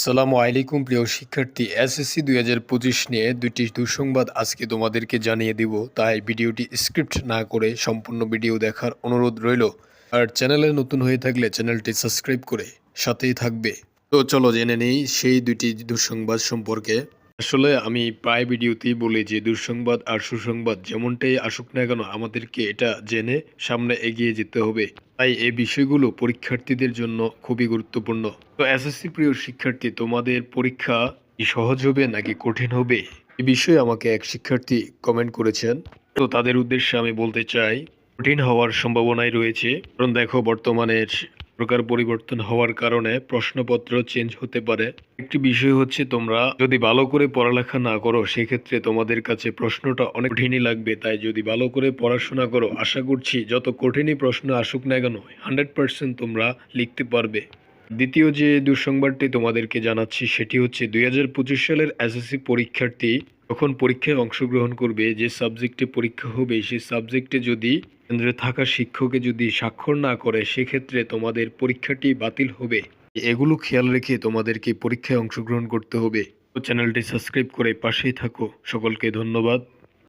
আসসালামু আলাইকুম প্রিয় শিক্ষার্থী, এসএসসি 2025 নিয়ে দুইটি দুঃসংবাদ আজকে তোমাদেরকে জানিয়ে দিব। তাই ভিডিওটি স্ক্রিপ্ট না করে সম্পূর্ণ ভিডিও দেখার অনুরোধ রইল। আর চ্যানেলে নতুন হয়ে থাকলে চ্যানেলটি সাবস্ক্রাইব করে সাথেই থাকবে। তো চলো জেনে নেই সেই দুইটি দুঃসংবাদ সম্পর্কে। আসলে আমি প্রায় ভিডিওতেই বলি যে দুঃসংবাদ আর সুসংবাদ যেমনটাই আসুক না কেন আমাদেরকে এটা জেনে সামনে এগিয়ে যেতে হবে। তাই এই বিষয়গুলো পরীক্ষার্থীদের জন্য খুবই গুরুত্বপূর্ণ। তো এসএসসি প্রিয় শিক্ষার্থী, তোমাদের পরীক্ষা কি সহজ হবে নাকি কঠিন হবে, এই বিষয়ে আমাকে এক শিক্ষার্থী কমেন্ট করেছেন। তো তাদের উদ্দেশ্যে আমি বলতে চাই, কঠিন হওয়ার সম্ভাবনাই রয়েছে। কারণ দেখো, বর্তমানের প্রকার পরিবর্তন হওয়ার কারণে প্রশ্নপত্র চেঞ্জ হতে পারে। একটি বিষয় হচ্ছে, তোমরা যদি ভালো করে পড়ালেখা না করো সেক্ষেত্রে তোমাদের কাছে প্রশ্নটা অনেক কঠিনই লাগবে। তাই যদি ভালো করে পড়াশোনা করো, আশা করছি যত কঠিনই প্রশ্ন আসুক না কেন 100% তোমরা লিখতে পারবে। দ্বিতীয় যে দুঃসংবাদটি তোমাদেরকে জানাচ্ছি সেটি হচ্ছে 2025 সালের এসএসসি পরীক্ষার্থী যখন পরীক্ষায় অংশগ্রহণ করবে, যে সাবজেক্টে পরীক্ষা হবে সেই সাবজেক্টে যদি কেন্দ্রে থাকা শিক্ষকে যদি স্বাক্ষর না করে সেক্ষেত্রে তোমাদের পরীক্ষাটি বাতিল হবে। এগুলো খেয়াল রেখে তোমাদেরকে পরীক্ষায় অংশগ্রহণ করতে হবে। তো চ্যানেলটি সাবস্ক্রাইব করে পাশেই থাকো। সকলকে ধন্যবাদ।